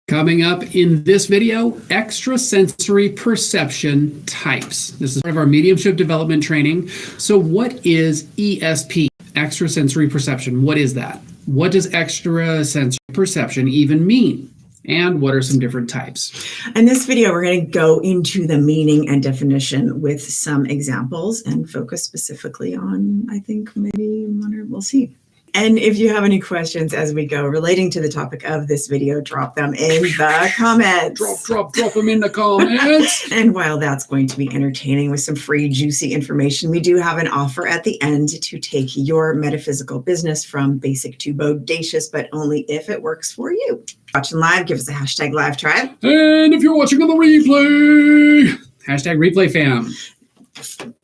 Coming up in this video, extrasensory perception types. This is part of our mediumship development training. So what is ESP, extrasensory perception? What is that? What does extrasensory perception even mean? And what are some different types? In this video, we're going to go into the meaning and definition with some examples and focus specifically on, I think, maybe one or we'll see. And if you have any questions as we go relating to the topic of this video, drop them in the comments. Drop them in the comments. And while that's going to be entertaining with some free, juicy information, we do have an offer at the end to take your metaphysical business from basic to bodacious, but only if it works for you. Watching live, give us a hashtag live tribe. And if you're watching on the replay, hashtag replay fam.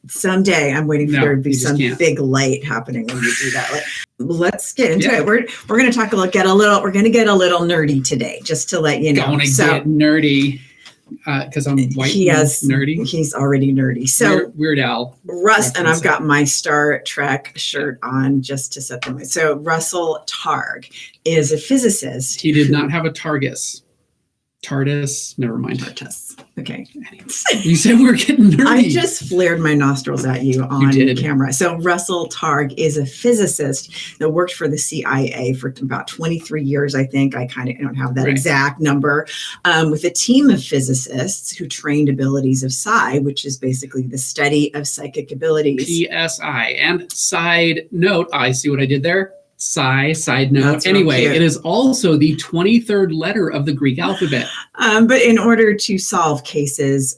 Someday, I'm waiting for there to be some big light happening when you do that. Let's get into it. We're going to we're going to get a little nerdy today, just to let you know. Going to get nerdy because I'm white. Nerdy. He's already nerdy. So Weird Al. Russ, and I've got my Star Trek shirt on just to set them. So Russell Targ is a physicist. He did not have a TARDIS. Never mind. TARDIS. Okay. You said we were getting nerdy. I just flared my nostrils at you on camera. So Russell Targ is a physicist that worked for the CIA for about 23 years, I think. I don't have that exact number, with a team of physicists who trained abilities of psi, which is basically the study of psychic abilities. PSI. And side note, I see what I did there. Side note. That's anyway, it is also the 23rd letter of the Greek alphabet. But in order to solve cases,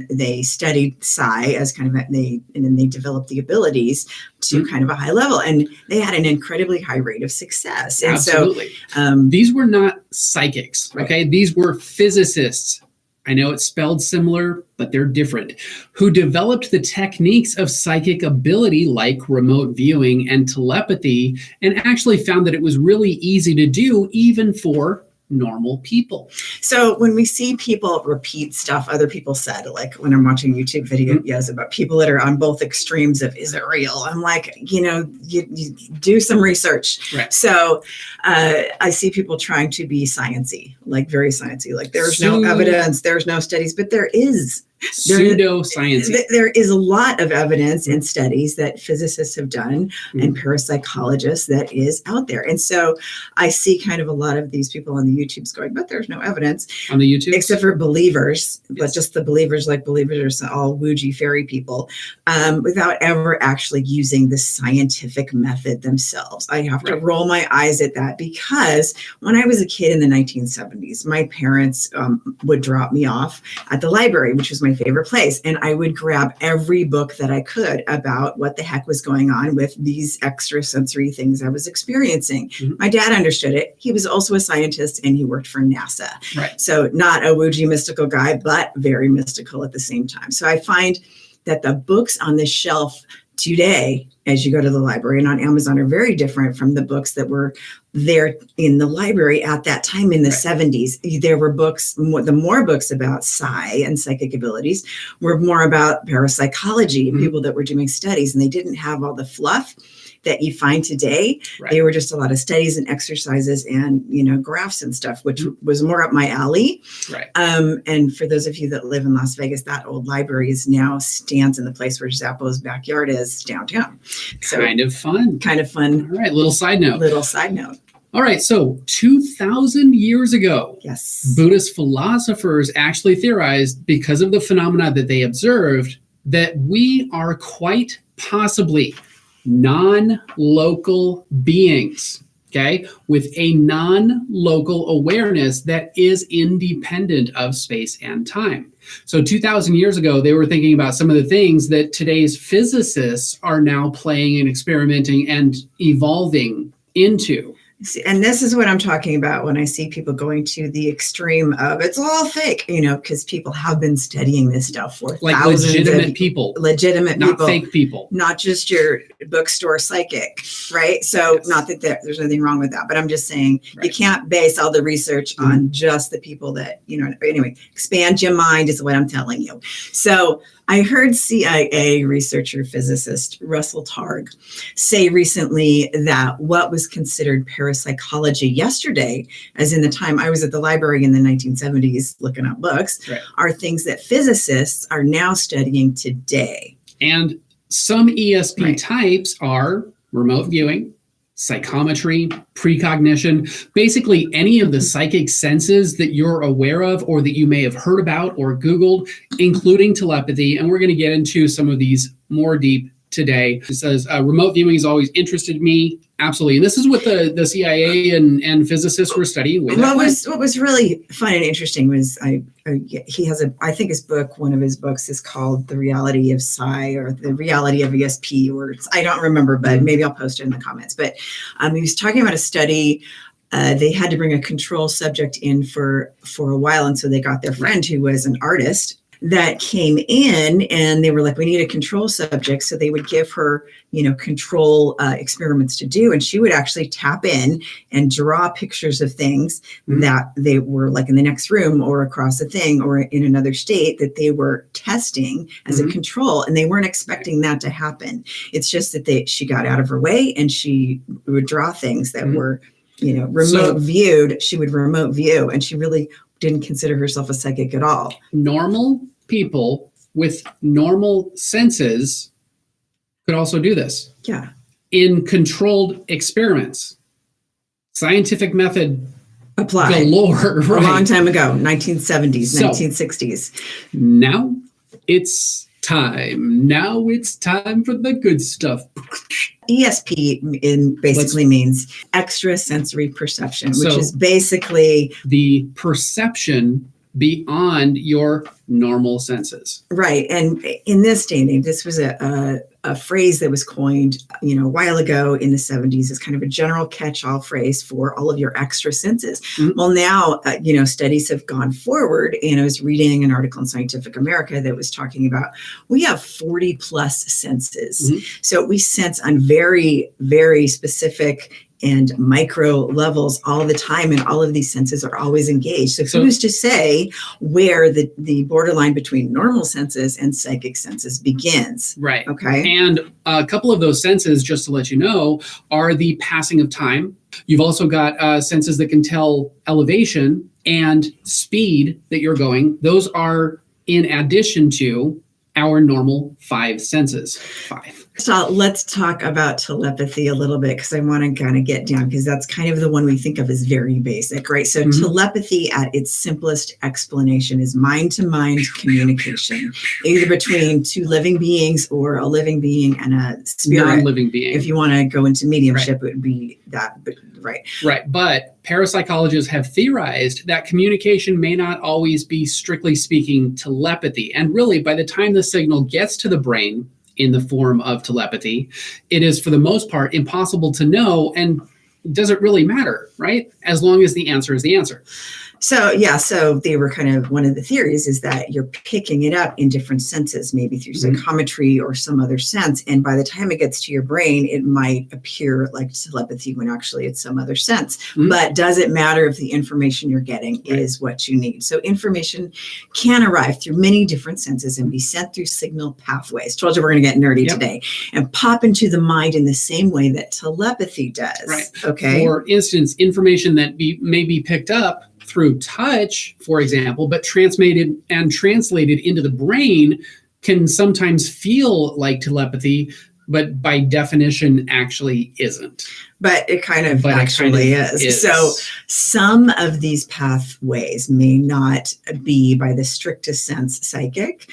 they studied psi as and then they developed the abilities to kind of a high level, and they had an incredibly high rate of success. And absolutely. So, these were not psychics. Okay. These were physicists. I know it's spelled similar, but they're different, who developed the techniques of psychic ability like remote viewing and telepathy, and actually found that it was really easy to do even for normal people. So when we see people repeat stuff other people said, like when I'm watching YouTube videos about people that are on both extremes of, is it real? I'm like, you do some research. Right. So I see people trying to be sciencey, like very sciencey, like there's no evidence, there's no studies, but there is. Pseudoscience. There is a lot of evidence and studies that physicists have done and parapsychologists that is out there. And so I see kind of a lot of these people on the YouTubes going, but there's no evidence. On the YouTube? Except for believers, but just the believers, like believers are all woogie fairy people, without ever actually using the scientific method themselves. I have to roll my eyes at that because when I was a kid in the 1970s, my parents would drop me off at the library, which was my favorite place. And I would grab every book that I could about what the heck was going on with these extrasensory things I was experiencing. My dad understood it. He was also a scientist and he worked for NASA. Right. So not a woojie mystical guy, but very mystical at the same time. So I find that the books on the shelf today, as you go to the library and on Amazon, are very different from the books that were there in the library at that time in the 70s. There were books, the more books about psi and psychic abilities were more about parapsychology, people that were doing studies, and they didn't have all the fluff that you find today. They were just a lot of studies and exercises and, graphs and stuff, which was more up my alley. And for those of you that live in Las Vegas, that old library now stands in the place where Zappo's backyard is downtown. So kind of fun. All right. Little side note. All right. So 2,000 years ago, Buddhist philosophers actually theorized, because of the phenomena that they observed, that we are quite possibly non-local beings, with a non-local awareness that is independent of space and time. So 2,000 years ago, they were thinking about some of the things that today's physicists are now playing and experimenting and evolving into. And this is what I'm talking about when I see people going to the extreme of it's all fake, because people have been studying this stuff for like thousands legitimate people, not fake people, not just your bookstore psychic, right? So not that there's anything wrong with that, but I'm just saying you can't base all the research on just the people that, anyway, expand your mind is what I'm telling you. So I heard CIA researcher physicist Russell Targ say recently that what was considered parapsychology yesterday, as in the time I was at the library in the 1970s looking up books, are things that physicists are now studying today. And some ESP types are remote viewing, psychometry, precognition, basically any of the psychic senses that you're aware of or that you may have heard about or Googled, including telepathy. And we're going to get into some of these more deep today. It says remote viewing has always interested me. Absolutely. And this is what the CIA and physicists were studying. What was really fun and interesting was he has I think his book, one of his books is called The Reality of Psi or The Reality of ESP, or I don't remember, but maybe I'll post it in the comments. But he was talking about a study. They had to bring a control subject in for a while. And so they got their friend who was an artist that came in, and they were like, we need a control subject. So they would give her, control experiments to do. And she would actually tap in and draw pictures of things that they were like in the next room or across a thing or in another state that they were testing as a control. And they weren't expecting that to happen. It's just that she got out of her way and she would draw things that were, remote viewed. She would remote view, and she really didn't consider herself a psychic at all. Normal people with normal senses could also do this. Yeah. In controlled experiments. Scientific method applied galore. A long time ago, 1970s, 1960s. Now it's time. Now it's time for the good stuff. ESP basically means extrasensory perception, which is basically the perception beyond your normal senses. Right. And in this day and age, this was a phrase that was coined, a while ago in the 70s as kind of a general catch-all phrase for all of your extra senses. Well, now, studies have gone forward, and I was reading an article in Scientific America that was talking about, we have 40 plus senses. So we sense on very, very specific and micro levels all the time, and all of these senses are always engaged. So who's to say where the borderline between normal senses and psychic senses begins? Right. Okay. And a couple of those senses, just to let you know, are the passing of time. You've also got senses that can tell elevation and speed that you're going. Those are in addition to our normal 5 senses. 5. So let's talk about telepathy a little bit, because I want to kind of get down, because that's kind of the one we think of as very basic, right? So telepathy at its simplest explanation is mind-to-mind communication, either between two living beings or a living being and a spirit. Non-living being. If you want to go into mediumship, it would be that, but Right. But parapsychologists have theorized that communication may not always be, strictly speaking, telepathy. And really, by the time the signal gets to the brain in the form of telepathy, it is, for the most part, impossible to know. And does it really matter, right? As long as the answer is the answer. So they were kind of, one of the theories is that you're picking it up in different senses, maybe through psychometry or some other sense. And by the time it gets to your brain, it might appear like telepathy when actually it's some other sense. But does it matter if the information you're getting is what you need? So information can arrive through many different senses and be sent through signal pathways. Told you we're going to get nerdy today, and pop into the mind in the same way that telepathy does. Right. Okay. For instance, information that may be picked up through touch, for example, but transmitted and translated into the brain can sometimes feel like telepathy, but by definition actually isn't. But it kind of actually is. So some of these pathways may not be, by the strictest sense, psychic.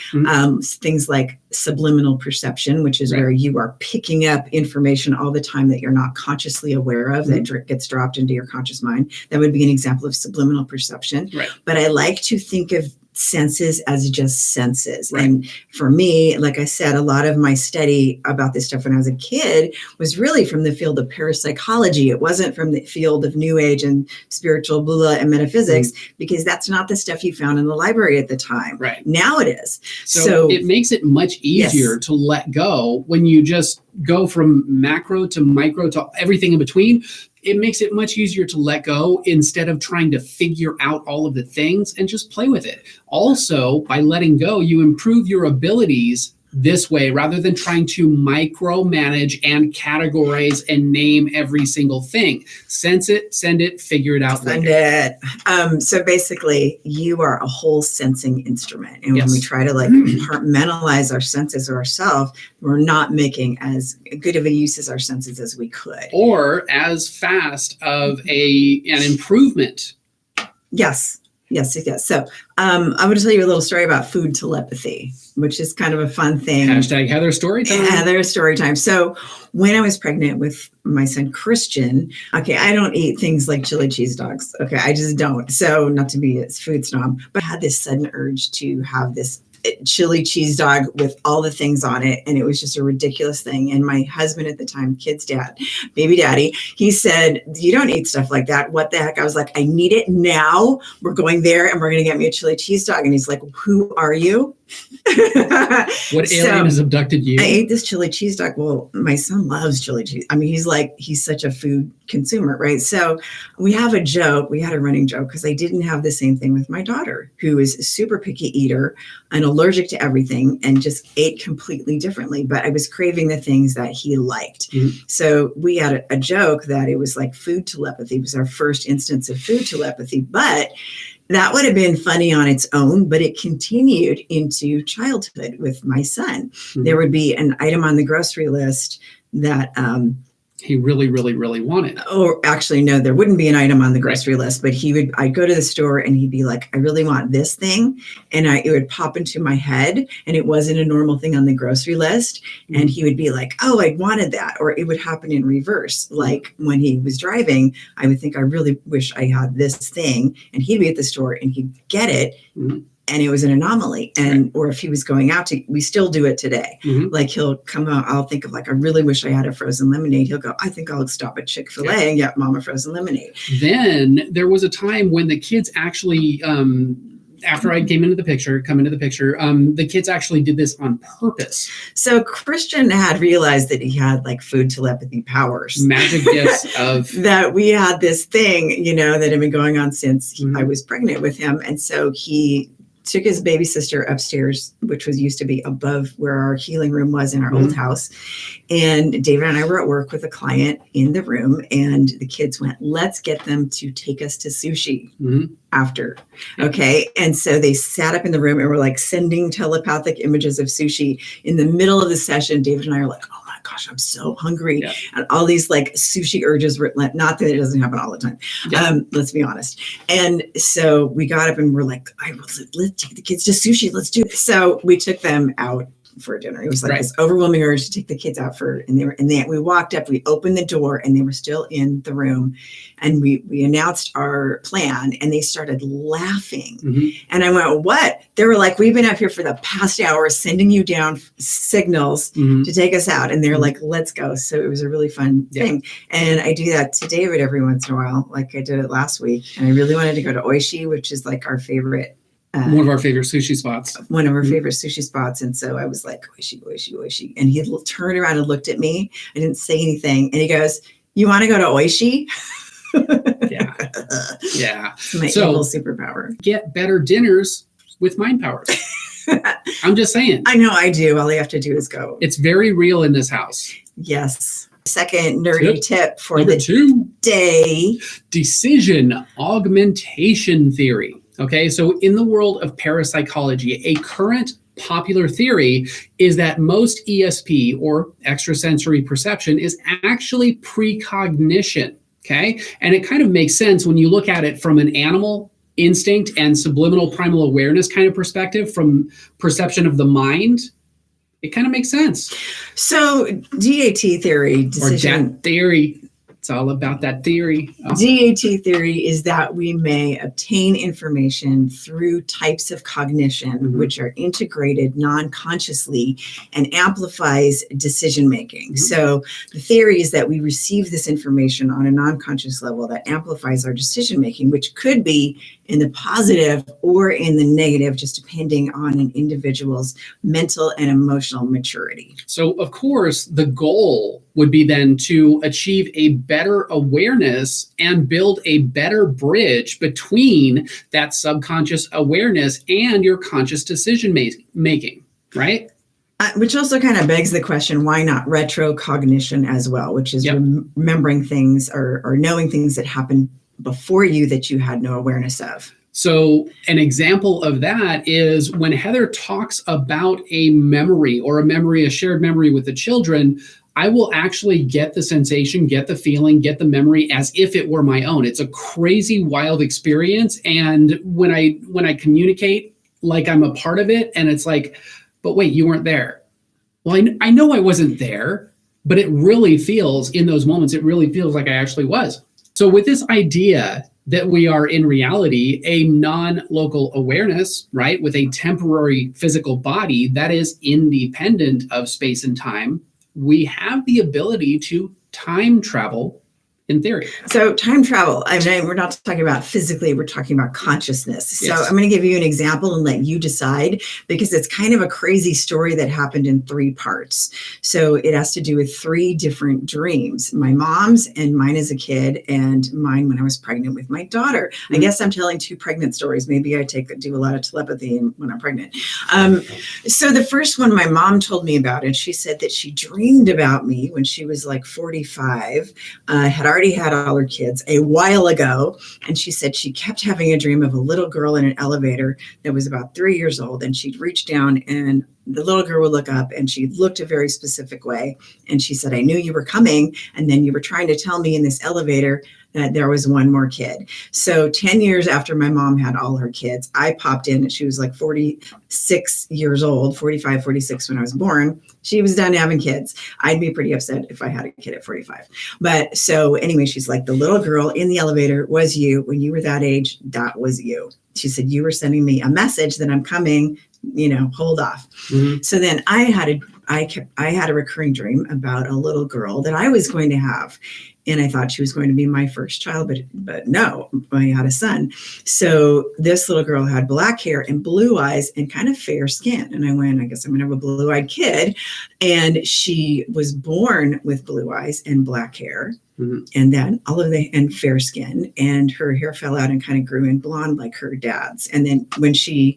Things like subliminal perception, which is where you are picking up information all the time that you're not consciously aware of, that gets dropped into your conscious mind. That would be an example of subliminal perception. Right. But I like to think of senses as just senses. Right. And for me, like I said, a lot of my study about this stuff when I was a kid was really from the field of parapsychology. It wasn't from the field of New Age and spiritual blah and metaphysics, because that's not the stuff you found in the library at the time. Right. Now it is. So it makes it much easier to let go when you just go from macro to micro to everything in between. it makes it much easier to let go instead of trying to figure out all of the things and just play with it. Also, by letting go, you improve your abilities this way rather than trying to micromanage and categorize and name every single thing. Sense it, send it, figure it out later. Send it. So basically, you are a whole sensing instrument. And when we try to like compartmentalize our senses or ourselves, we're not making as good of a use as our senses as we could. Or as fast of an improvement. Yes. So I'm going to tell you a little story about food telepathy, which is kind of a fun thing. Hashtag Heather story time. Heather story time. So when I was pregnant with my son, Christian, okay, I don't eat things like chili cheese dogs. Okay, I just don't. So not to be a food snob, but I had this sudden urge to have this chili cheese dog with all the things on it. And it was just a ridiculous thing. And my husband at the time, kid's dad, baby daddy, he said, you don't eat stuff like that. What the heck? I was like, I need it now. We're going there and we're going to get me a chili cheese dog. And he's like, who are you? What alien has abducted you? I ate this chili cheese dog. Well, my son loves chili cheese. I mean, he's such a food consumer, right? So we had a running joke because I didn't have the same thing with my daughter, who is a super picky eater and allergic to everything and just ate completely differently. But I was craving the things that he liked. Mm-hmm. So we had a joke that it was like food telepathy. It was our first instance of food telepathy, but that would have been funny on its own, but it continued into childhood with my son. Mm-hmm. There would be an item on the grocery list that he really, really, really wanted. Or actually, no, there wouldn't be an item on the grocery list, but I'd go to the store and he'd be like, I really want this thing. And it would pop into my head and it wasn't a normal thing on the grocery list. Mm-hmm. And he would be like, oh, I wanted that. Or it would happen in reverse. Like when he was driving, I would think, I really wish I had this thing. And he'd be at the store and he'd get it. Mm-hmm. And it was an anomaly. And, or if he was going out we still do it today. Mm-hmm. Like he'll come out, I'll think of like, I really wish I had a frozen lemonade. He'll go, I think I'll stop at Chick-fil-A and get mom a frozen lemonade. Then there was a time when the kids actually, after I come into the picture, the kids actually did this on purpose. So Christian had realized that he had like food telepathy powers. Magic gifts of. That we had this thing, that had been going on since I was pregnant with him. And so he took his baby sister upstairs, which used to be above where our healing room was in our old house. And David and I were at work with a client in the room and the kids went, let's get them to take us to sushi after. Okay. And so they sat up in the room and were like sending telepathic images of sushi in the middle of the session. David and I are like, oh my gosh, I'm so hungry. Yeah. And all these like sushi urges were not that it doesn't happen all the time. Yeah. Let's be honest. And so we got up and we're like, let's take the kids to sushi. Let's do it. So we took them out for dinner. It was like this overwhelming urge to take the kids out we walked up, we opened the door and they were still in the room and we announced our plan and they started laughing. Mm-hmm. And I went, what? They were like, we've been up here for the past hour sending you down signals to take us out. And they're like, let's go. So it was a really fun thing. And I do that to David every once in a while. Like I did it last week and I really wanted to go to Oishi, which is like our favorite one of our favorite sushi spots. One of our favorite sushi spots. And so I was like, Oishi. And he turned around and looked at me. I didn't say anything. And he goes, you want to go to Oishi? Yeah. My evil superpower. Get better dinners with mind powers. I'm just saying. I know I do. All I have to do is go. It's very real in this house. Yes. Second nerdy tip for Number the 2 day. Decision augmentation theory. Okay, so in the world of parapsychology, a current popular theory is that most ESP or extrasensory perception is actually precognition. Okay, and it kind of makes sense when you look at it from an animal instinct and subliminal primal awareness kind of perspective, from perception of the mind. It kind of makes sense. So D.Ht theory, decision. Or that theory. It's all about that theory. D.Ht theory is that we may obtain information through types of cognition, which are integrated non-consciously and amplifies decision-making. So the theory is that we receive this information on a non-conscious level that amplifies our decision-making, which could be in the positive or in the negative, just depending on an individual's mental and emotional maturity. So, of course, the goal would be then to achieve a better awareness and build a better bridge between that subconscious awareness and your conscious decision making, right? Which also kind of begs the question, why not retrocognition as well, which is remembering things or knowing things that happened before you that you had no awareness of. So an example of that is when Heather talks about a memory or a shared memory with the children, I will actually get the sensation, get the feeling, get the memory as if it were my own. It's a crazy, wild experience. And when I communicate like I'm a part of it, and it's like, but wait, you weren't there. Well, I know I wasn't there, but it really feels in those moments, it really feels like I actually was. So with this idea that we are in reality a non-local awareness, right, with a temporary physical body that is independent of space and time, we have the ability to time travel in theory. So time travel, I mean, we're not talking about physically, we're talking about consciousness. Yes. So I'm going to give you an example and let you decide, because it's kind of a crazy story that happened in 3 parts. So it has to do with 3 different dreams, my mom's and mine as a kid, and mine when I was pregnant with my daughter. I guess I'm telling 2 pregnant stories. Maybe I do a lot of telepathy when I'm pregnant. So the first one my mom told me about, and she said that she dreamed about me when she was like 45, had already had all her kids a while ago. And she said she kept having a dream of a little girl in an elevator that was about 3 years old. And she'd reach down and the little girl would look up and she looked a very specific way. And she said, I knew you were coming. And then you were trying to tell me in this elevator that there was one more kid. So 10 years after my mom had all her kids, I popped in and she was like 46 years old, 45, 46 when I was born. She was done having kids. I'd be pretty upset if I had a kid at 45. But so anyway, she's like, the little girl in the elevator was you. When you were that age, that was you. She said, you were sending me a message that I'm coming, hold off. Mm-hmm. So then I had a recurring dream about a little girl that I was going to have. And I thought she was going to be my first child, but no, I had a son. So this little girl had black hair and blue eyes and kind of fair skin. And I went, I guess I'm going to have a blue-eyed kid. And she was born with blue eyes and black hair. Mm-hmm. And then and fair skin, and her hair fell out and kind of grew in blonde like her dad's. And then when she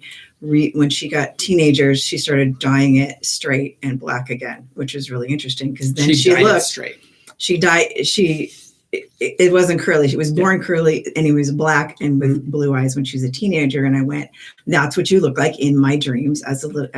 got teenagers, she started dyeing it straight and black again, which was really interesting because then she looked straight. She dyed. It wasn't curly. She was born curly, and he was black and with blue eyes when she was a teenager. And I went, "That's what you look like in my dreams as a little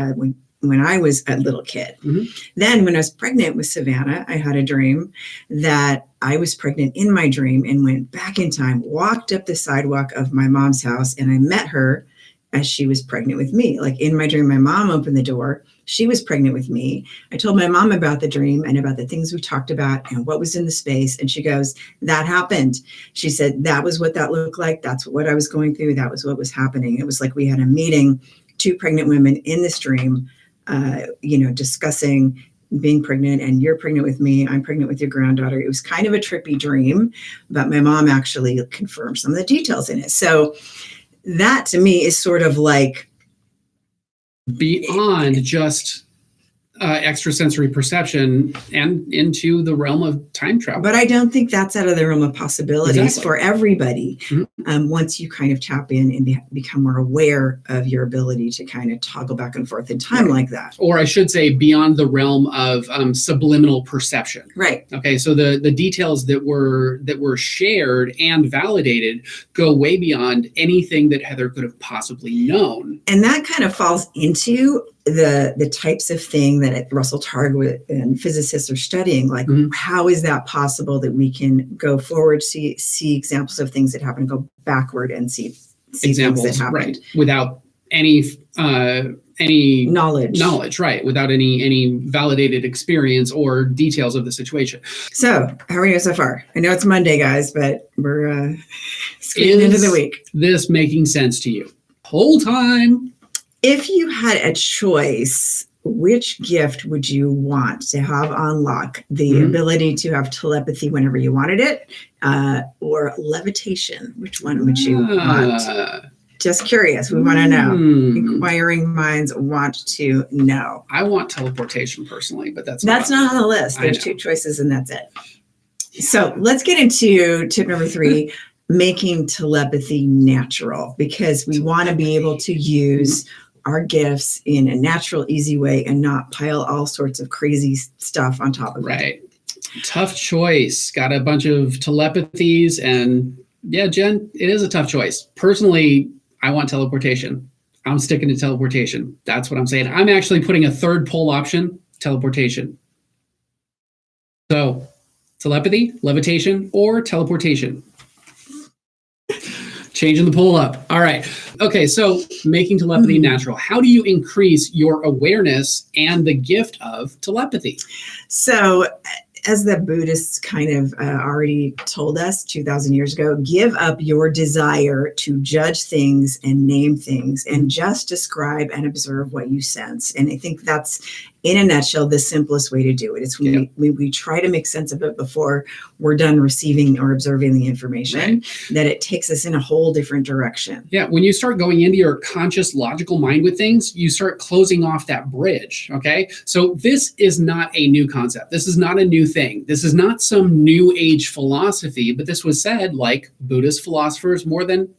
when I was a little kid." Mm-hmm. Then when I was pregnant with Savannah, I had a dream that I was pregnant in my dream and went back in time, walked up the sidewalk of my mom's house, and I met her as she was pregnant with me. Like in my dream, my mom opened the door. She was pregnant with me. I told my mom about the dream and about the things we talked about and what was in the space. And she goes, that happened. She said, that was what that looked like. That's what I was going through. That was what was happening. It was like we had a meeting, 2 pregnant women in this dream, discussing being pregnant, and you're pregnant with me. I'm pregnant with your granddaughter. It was kind of a trippy dream, but my mom actually confirmed some of the details in it. So that to me is sort of like beyond just extrasensory perception and into the realm of time travel. But I don't think that's out of the realm of possibilities for everybody. Mm-hmm. Once you kind of tap in and become more aware of your ability to kind of toggle back and forth in time like that. Or I should say beyond the realm of subliminal perception. Right. Okay. So the details that were shared and validated go way beyond anything that Heather could have possibly known. And that kind of falls into the types of thing that Russell Targ and physicists are studying, like how is that possible that we can go forward, see examples of things that happen, go backward and see examples things that happen, right, without any knowledge, right, without any validated experience or details of the situation. So how are we doing so far? I know it's Monday, guys, but we're screening into the week. This making sense to you? Whole time. If you had a choice, which gift would you want to have on lock? The ability to have telepathy whenever you wanted it, or levitation? Which one would you want? Just curious. We want to know. Inquiring minds want to know. I want teleportation personally, but that's not on the list. There's 2 choices and that's it. So let's get into tip number 3, making telepathy natural, because we want to be able to use our gifts in a natural, easy way and not pile all sorts of crazy stuff on top of it. Right. Tough choice. Got a bunch of telepathies, and yeah, Jen, it is a tough choice. Personally, I want teleportation. I'm sticking to teleportation. That's what I'm saying. I'm actually putting a 3rd poll option, teleportation. So telepathy, levitation, or teleportation. Changing the poll up. All right. Okay, so making telepathy natural. How do you increase your awareness and the gift of telepathy? So, as the Buddhists kind of already told us 2,000 years ago, give up your desire to judge things and name things and just describe and observe what you sense. And I think that's, in a nutshell, the simplest way to do it. It's when we try to make sense of it before we're done receiving or observing the information, that it takes us in a whole different direction. Yeah, when you start going into your conscious, logical mind with things, you start closing off that bridge, okay? So this is not a new concept. This is not a new thing. This is not some new age philosophy, but this was said like Buddhist philosophers more than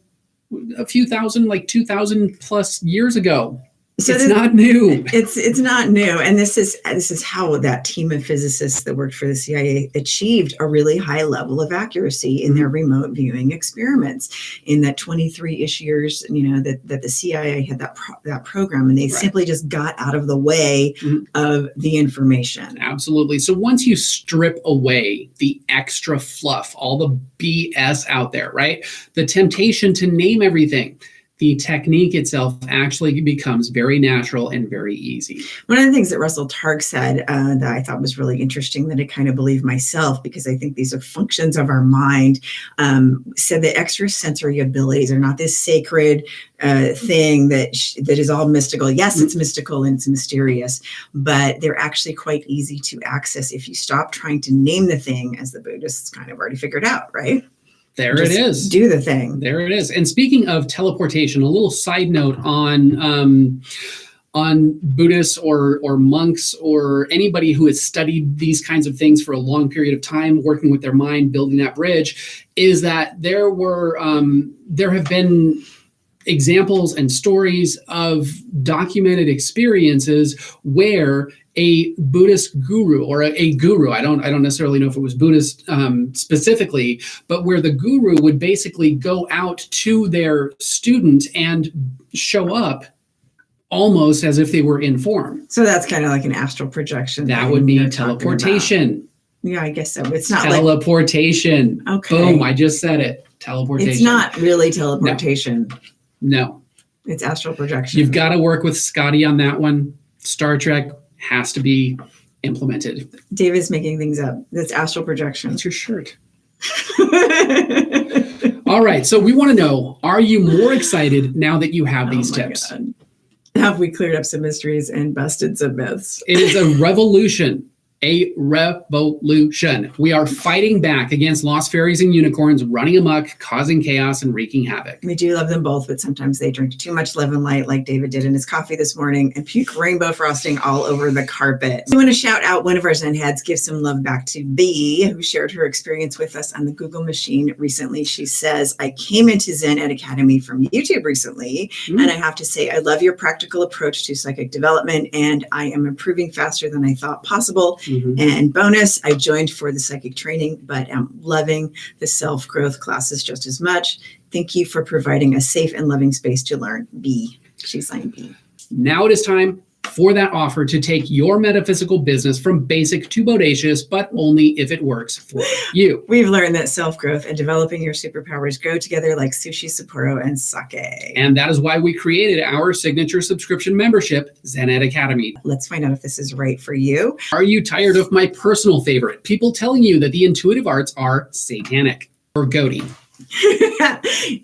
a few thousand, like 2,000 plus years ago. So it's not new. It's not new. And this is how that team of physicists that worked for the CIA achieved a really high level of accuracy in their remote viewing experiments. In that 23-ish years, that the CIA had that program, and they simply just got out of the way of the information. Absolutely. So once you strip away the extra fluff, all the BS out there, right? The temptation to name everything, the technique itself actually becomes very natural and very easy. One of the things that Russell Targ said that I thought was really interesting, that I kind of believe myself, because I think these are functions of our mind, said that extrasensory abilities are not this sacred thing that is all mystical. Yes, it's mystical and it's mysterious, but they're actually quite easy to access if you stop trying to name the thing, as the Buddhists kind of already figured out, right? There it is. Do the thing. There it is. And speaking of teleportation, a little side note on Buddhists or monks or anybody who has studied these kinds of things for a long period of time, working with their mind, building that bridge, is that there have been examples and stories of documented experiences where a Buddhist guru or a guru, I don't necessarily know if it was Buddhist specifically, but where the guru would basically go out to their student and show up almost as if they were in form. So that's kind of like an astral projection. That would be teleportation. Yeah, I guess so. It's not teleportation. Okay. Boom, I just said it. Teleportation. It's not really teleportation. No. It's astral projection. You've got to work with Scotty on that one. Star Trek has to be implemented. David's making things up. That's astral projection. That's your shirt. All right. So we want to know, are you more excited now that you have these tips? God. Have we cleared up some mysteries and busted some myths? It is a revolution. A revolution. We are fighting back against lost fairies and unicorns running amok, causing chaos and wreaking havoc. We do love them both, but sometimes they drink too much Love and Light, like David did in his coffee this morning, and puke rainbow frosting all over the carpet. We want to shout out one of our Zen heads, give some love back to B, who shared her experience with us on the Google machine recently. She says, I came into Zen Ed Academy from YouTube recently, and I have to say, I love your practical approach to psychic development, and I am improving faster than I thought possible. And bonus, I joined for the psychic training, but I'm loving the self-growth classes just as much. Thank you for providing a safe and loving space to learn. B. She's signed B. Now it is time for that offer to take your metaphysical business from basic to bodacious, but only if it works for you. We've learned that self-growth and developing your superpowers go together like sushi, Sapporo, and sake. And that is why we created our signature subscription membership, Zen Ed Academy. Let's find out if this is right for you. Are you tired of my personal favorite, people telling you that the intuitive arts are satanic or goaty?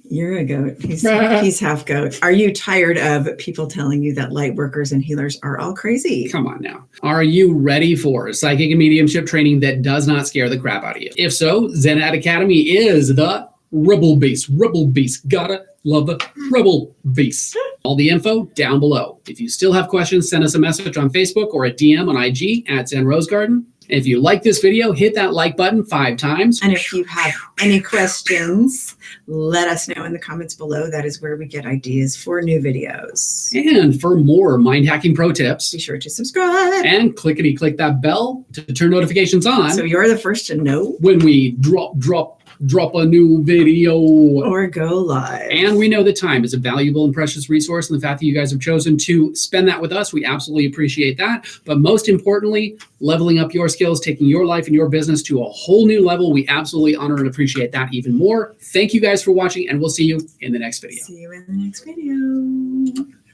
You're a goat. He's half goat. Are you tired of people telling you that light workers and healers are all crazy? Come on now. Are you ready for psychic and mediumship training that does not scare the crap out of you? If so, Zen.Ht Academy is the Rebel Beast. Rebel Beast. Gotta love the Rebel Beast. All the info down below. If you still have questions, send us a message on Facebook or a DM on IG at Zen Rose Garden. If you like this video, hit that like button 5 times. And if you have any questions, let us know in the comments below. That is where we get ideas for new videos. And for more mind hacking pro tips, be sure to subscribe and click that bell to turn notifications on, so you're the first to know when we drop a new video or go live. And we know that time is a valuable and precious resource, and the fact that you guys have chosen to spend that with us, we absolutely appreciate that. But most importantly, leveling up your skills, taking your life and your business to a whole new level, we absolutely honor and appreciate that even more. Thank you guys for watching, and we'll see you in the next video. See you in the next video.